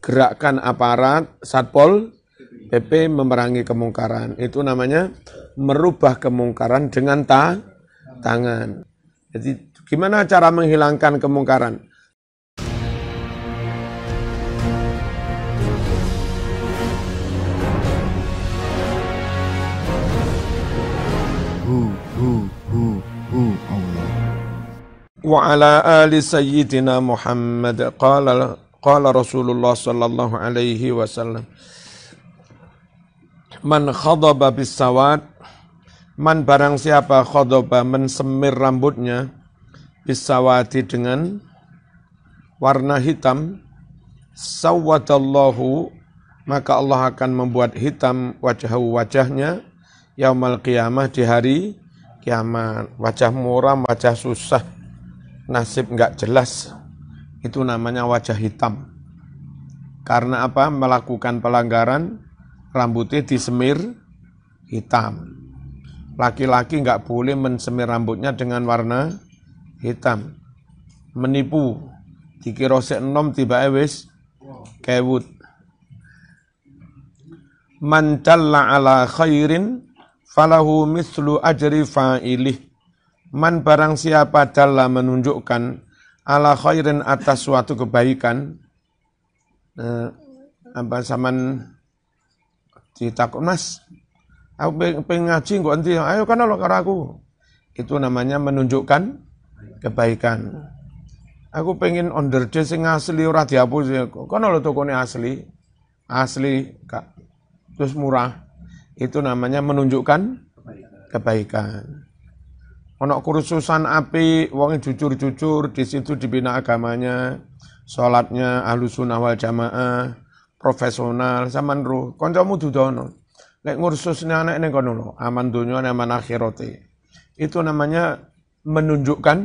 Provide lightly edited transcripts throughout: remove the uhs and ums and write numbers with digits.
gerakan aparat Satpol PP memerangi kemungkaran. Itu namanya merubah kemungkaran dengan tangan. Jadi gimana cara menghilangkan kemungkaran? Allah. Wa ala ali sayyidina Muhammad qala Rasulullah sallallahu alaihi wasallam man khadaba bisawad, man barang siapa khadaba mensemir rambutnya bisawati dengan warna hitam, sawadallahu maka Allah akan membuat hitam wajahnya yaumal qiyamah di hari kiamat. Wajah muram, wajah susah, nasib enggak jelas, itu namanya wajah hitam. Karena apa? Melakukan pelanggaran, rambutnya disemir hitam. Laki-laki enggak boleh mensemir rambutnya dengan warna hitam. Menipu, dikira sek enom tiba wis kewut. Man dalla ala khairin falahu mislu ajri fa'ilih. Man barang siapa dalla menunjukkan ala khairin atas suatu kebaikan, apa zaman ditakut mas, aku pengen ngaji kok nanti, ayo kan lo karo aku. Itu namanya menunjukkan kebaikan. Aku pengen onder sing asli ora dihapus, kan lo tokone asli kak, terus murah. Itu namanya menunjukkan kebaikan. Ono kursusan api, wong jujur-jujur, di situ dibina agamanya, salatnya ahlussunnah wal jamaah, profesional, zaman roh, kancamu dudono. Lek ngursusne anak ning kono lho, aman dunya aman akhirate. Itu namanya menunjukkan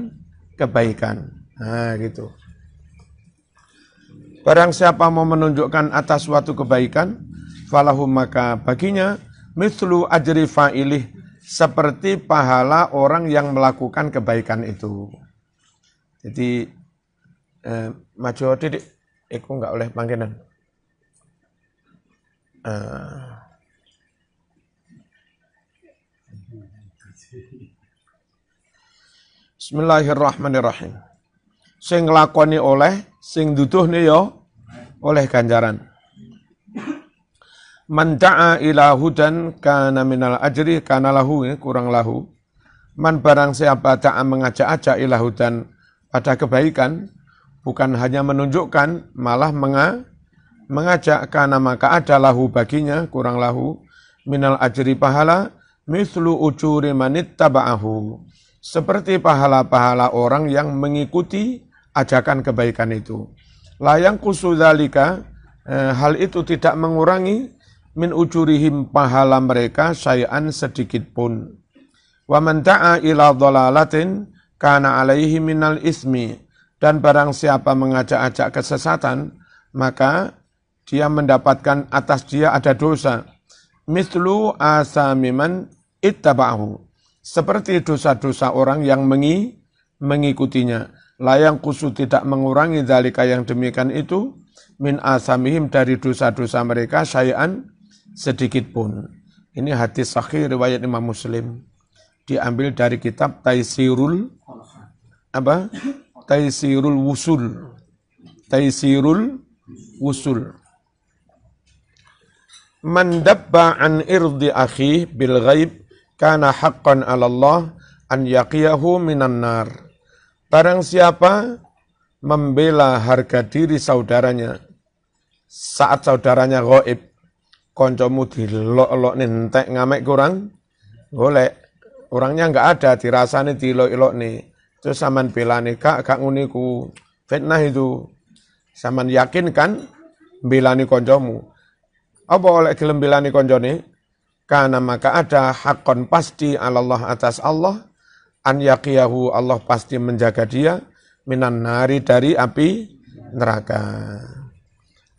kebaikan. Nah, gitu. Barang siapa mau menunjukkan atas suatu kebaikan, falahu maka baginya mislu ajri fa'ilih, seperti pahala orang yang melakukan kebaikan itu. Jadi maju titik, aku enggak oleh panggilan. Bismillahirrahmanirrahim. Sing nglakoni oleh, sing duduhne ya oleh ganjaran. Man da'a ila hudan kana minal ajri kana lahu, kurang lahu. Man barang siapa da'a mengajak-ajak ila hudan pada kebaikan, bukan hanya menunjukkan, malah mengajak, kana maka ada lahu baginya, kurang lahu, minal ajri pahala, mislu ujuri manit taba'ahu. Seperti pahala-pahala orang yang mengikuti ajakan kebaikan itu. Layang kusudalika, hal itu tidak mengurangi min ujurihim pahala mereka syai'an sedikit pun. Wa man da'a ila dhalalatin kana alaihi minal ismi, dan barang siapa mengajak-ajak kesesatan, maka dia mendapatkan atas dia ada dosa. Mislu asamiman ittaba'ahu, seperti dosa-dosa orang yang mengikutinya. Layang kusu tidak mengurangi dzalika yang demikian itu min asamihim dari dosa-dosa mereka syai'an sedikit pun. Ini hadis sahih riwayat Imam Muslim. Diambil dari kitab Taisirul Wusul. Taisirul Wusul. Man dabba an irdi akhi bil ghaib kana haqqan 'ala Allah an yaqiyahu minan nar. Barang siapa membela harga diri saudaranya saat saudaranya ghaib, koncomu dilok-lok nentek ngamek kurang golek, orangnya enggak ada, dirasani dilok-lok nih, terus saman belani kak nguniku fitnah itu, saman yakin kan belani koncomu, apa oleh gelem belani koncone, karena maka ada hakon pasti Allah atas Allah, an yaqiyahu Allah pasti menjaga dia, minan nari dari api neraka.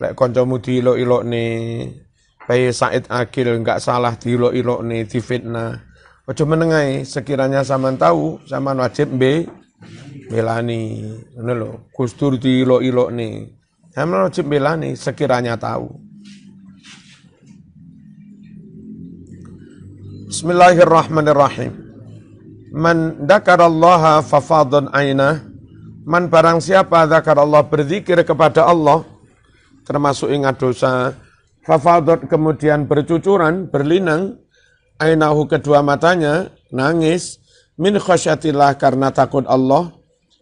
Lek koncomu dilok-lok nih, Bayi Said Akil enggak salah dilok-ilok nih, difitnah. Ojo menengai, sekiranya saman tahu, saman wajib belani. Ngono lho, Gus Dur dilok-ilok nih. Sampeyan wajib milani sekiranya tahu. Bismillahirrahmanirrahim. Man dzakarallaha fafadun ainah. Man barang siapa dzakarallah berzikir kepada Allah termasuk ingat dosa, fafadun kemudian bercucuran, berlinang, ainahu kedua matanya nangis min khasyatillah karena takut Allah,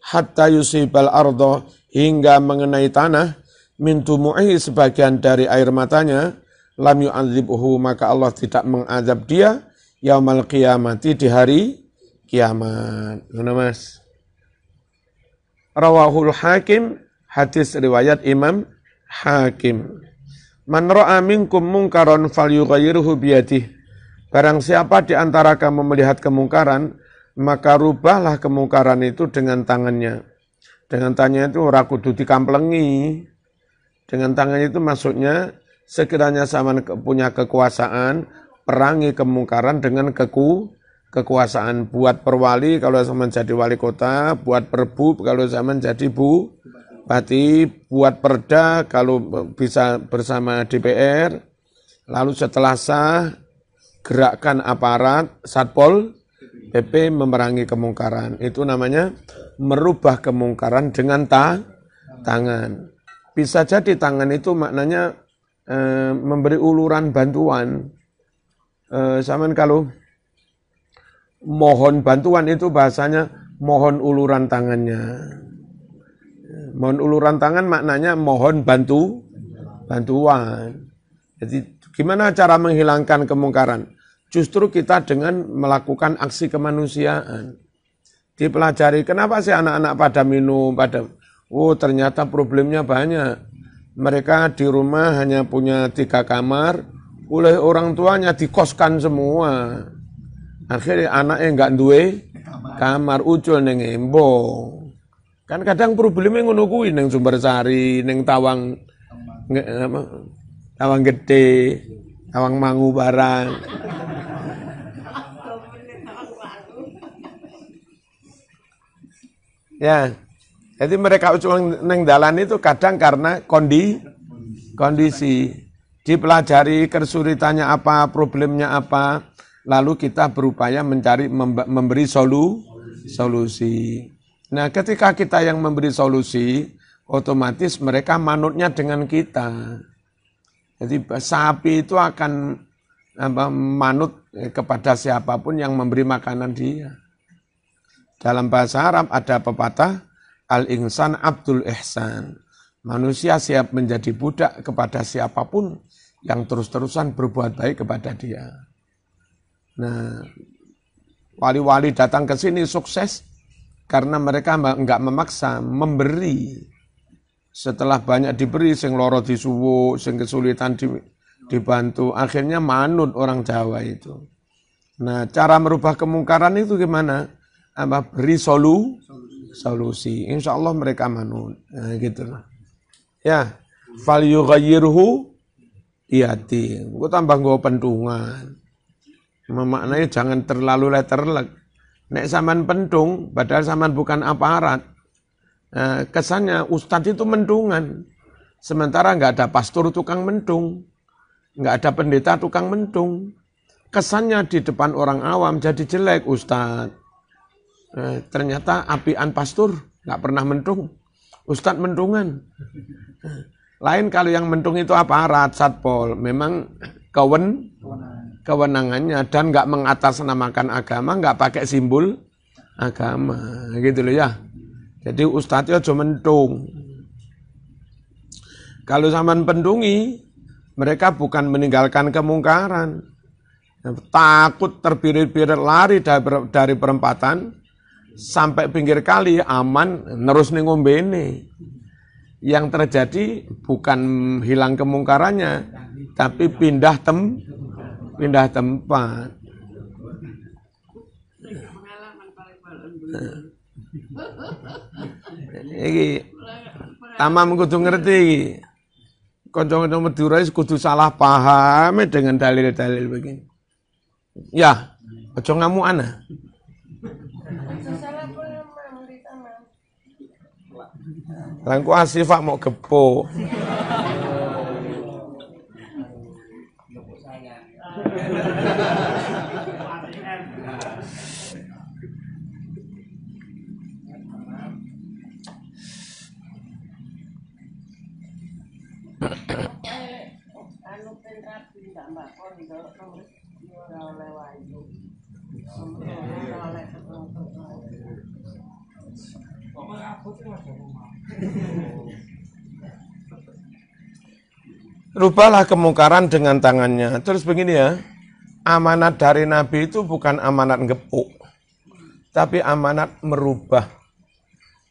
hatta yusibal ardo hingga mengenai tanah, min tumu'i sebagian dari air matanya, lam yu'adzibhu maka Allah tidak mengazab dia yaumal qiyamati di hari kiamat. Mana Mas? Rawahul Hakim, hadis riwayat Imam Hakim. Man ra'a minkum munkaron falyughayyirhu biyadihi. Barang siapa di antara kamu melihat kemungkaran, maka rubahlah kemungkaran itu dengan tangannya. Dengan tangannya itu ora kudu dikamplengi. Dengan tangannya itu maksudnya sekiranya sama punya kekuasaan, perangi kemungkaran dengan kekuasaan. Buat perwali kalau zaman jadi wali kota, buat perbu kalau zaman jadi bupati, buat perda kalau bisa bersama DPR, lalu setelah sah, gerakkan aparat, Satpol PP memerangi kemungkaran. Itu namanya merubah kemungkaran dengan tangan. Bisa jadi tangan itu maknanya memberi uluran bantuan. Zaman kalau mohon bantuan itu bahasanya mohon uluran tangannya. Mohon uluran tangan maknanya mohon bantuan. Jadi gimana cara menghilangkan kemungkaran? Justru kita dengan melakukan aksi kemanusiaan. Dipelajari kenapa sih anak-anak pada minum, ternyata problemnya banyak. Mereka di rumah hanya punya 3 kamar, oleh orang tuanya dikoskan semua. Akhirnya anaknya enggak duwe kamar, ucul ning embong. Kan kadang problemnya ngono kuwi ning Sumbersari, ning Tawang Gede, Tawang Mangu barang. Ya. Jadi mereka ucul ning dalan itu kadang karena kondisi. Dipelajari kesulitannya apa, problemnya apa, lalu kita berupaya memberi solusi. Nah, ketika kita yang memberi solusi, otomatis mereka manutnya dengan kita. Jadi sapi itu akan manut kepada siapapun yang memberi makanan dia. Dalam bahasa Arab ada pepatah, al-insan abdul ihsan. Manusia siap menjadi budak kepada siapapun yang terus-terusan berbuat baik kepada dia. Nah, wali-wali datang ke sini sukses karena mereka enggak memaksa, memberi. Setelah banyak diberi, sing loro disuwuk, sing kesulitan dibantu, akhirnya manut orang Jawa itu. Nah, cara merubah kemungkaran itu gimana? Beri solusi. Insya Allah mereka manut. Nah, gitu lah. Ya, fal yughayyirhu biyadi. Gue tambah gue pentungan. Memaknanya jangan terlalu letterlek. Nek saman pentung, padahal saman bukan aparat. Kesannya ustadz itu mentungan. Sementara nggak ada pastor tukang mentung. Nggak ada pendeta tukang mentung. Kesannya di depan orang awam jadi jelek ustadz. Ternyata apian pastor nggak pernah mentung. Ustadz mentungan. Lain kalau yang mentung itu aparat, satpol. Memang kewenangannya dan nggak mengatasnamakan agama, nggak pakai simbol agama. Gitu loh ya. Jadi ustadznya cuma mentung. Kalau zaman pentungi, mereka bukan meninggalkan kemungkaran. Takut terbirit-birit lari dari perempatan, sampai pinggir kali aman nerus ning ngombene. Yang terjadi bukan hilang kemungkarannya, tapi pindah tempat. Iki tamam kudu ngerti iki. Kanca-kanca Madura kudu salah paham dengan dalil-dalil begini. Ya, aja ngamukan. Langku asifak mau gepo. Rubahlah kemungkaran dengan tangannya. Terus begini ya, amanat dari Nabi itu bukan amanat ngepuk, tapi amanat merubah.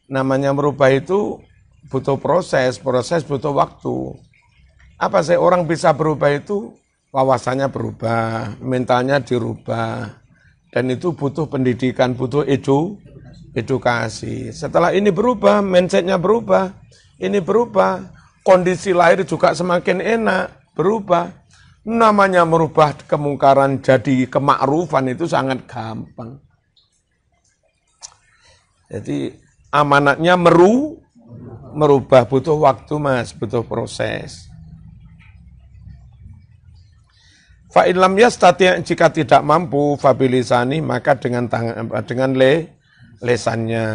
Namanya merubah itu butuh proses butuh waktu. Apa sih orang bisa berubah itu? Wawasannya berubah, mentalnya dirubah. Dan itu butuh pendidikan, butuh edukasi. Setelah ini berubah, mindsetnya berubah, ini berubah, kondisi lahir juga semakin enak, berubah. Namanya merubah kemungkaran jadi kemakrufan itu sangat gampang. Jadi amanatnya merubah, butuh waktu mas, butuh proses. Fa'ilam yastati' jika tidak mampu fabilisani maka dengan tangan dengan lesannya.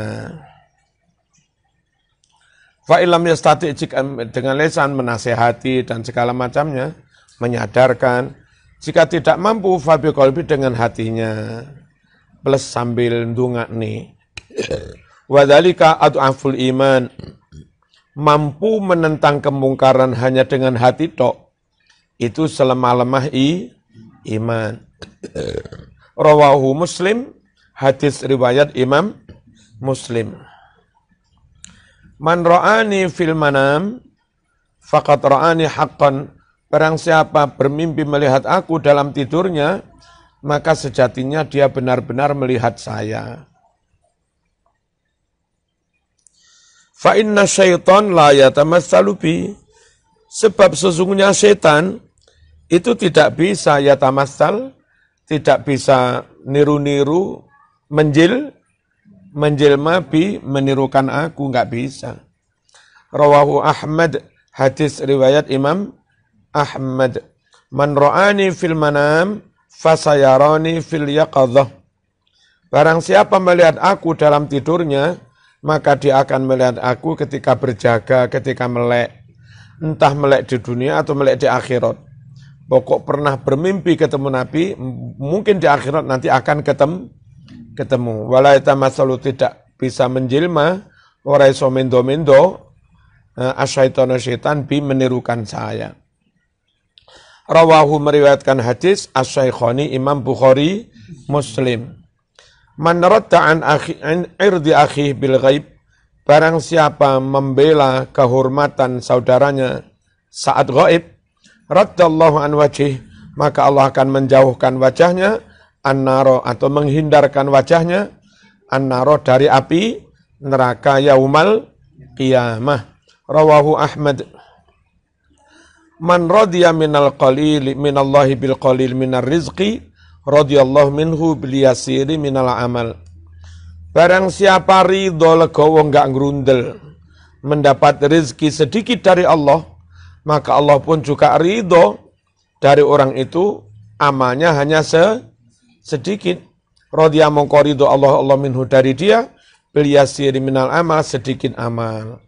Fa'ilam yastati' jika dengan lesan menasehati dan segala macamnya, menyadarkan. Jika tidak mampu fabiqalbi dengan hatinya. Plus sambil ndungakni. Wadzalika ad'aful iman. Mampu menentang kemungkaran hanya dengan hati tok. Itu selemah-lemah iman. Rawahu Muslim, hadis riwayat Imam Muslim. Man ra'ani fil manam, faqad ra'ani haqqan. Barang siapa bermimpi melihat aku dalam tidurnya, maka sejatinya dia benar-benar melihat saya. Fa inna syaitan la yatamassalu bi. Sebab sesungguhnya setan itu tidak bisa yatamassal, tidak bisa niru-niru, menjelma bi, menirukan aku, enggak bisa. Rawahu Ahmad, hadis riwayat Imam Ahmad. Man ra'ani fil manam fasayarani fil yaqadhah. Barang siapa melihat aku dalam tidurnya, maka dia akan melihat aku ketika berjaga, ketika melek. Entah melek di dunia atau melek di akhirat. Pokok pernah bermimpi ketemu Nabi, mungkin di akhirat nanti akan ketemu. Wala yatamassalu, tidak bisa menjelma, ora iso mendo-mendo, asyaitonu syaitan bi, menirukan saya. Rawahu, meriwayatkan hadis asy-Syaikhani Imam Bukhari, Muslim. Man radda an irdi akhi bil ghaib. Barang siapa membela kehormatan saudaranya saat gaib, raddallahu an wajih, maka Allah akan menjauhkan wajahnya, an-naro, atau menghindarkan wajahnya, an-naro, dari api neraka yaumal qiyamah. Rawahu Ahmad. Man radiya minal qalil minallahi bil qalil minar rizqi, radiyallahu minhu bil yasiri minal amal. Barang siapa ridho legowo enggak ngerundel, mendapat rezeki sedikit dari Allah, maka Allah pun juga ridho dari orang itu, amalnya hanya sedikit. Radhiya mongko ridho Allah minhu dari dia, bil yasiri minal amal, sedikit amal.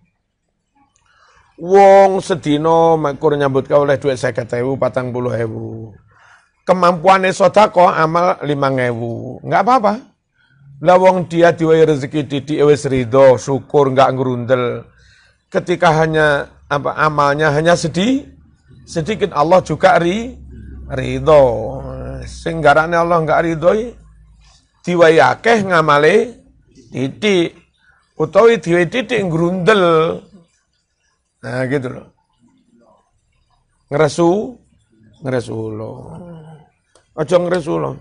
Wong sedino makur nyambut kau oleh duit 50.000, 40.000. Kemampuannya sedekah amal 5.000, enggak apa-apa. Lah wong dia diwai rezeki titik wis ridho, syukur, enggak ngerundel. Ketika hanya amalnya hanya sedikit, Allah juga ridho. Sing garane Allah enggak ridhoi, diwai akeh ngamale titik, utawi diwai titik ngerundel. Nah gitu loh. Ngresu lo. Aja ngresu lo.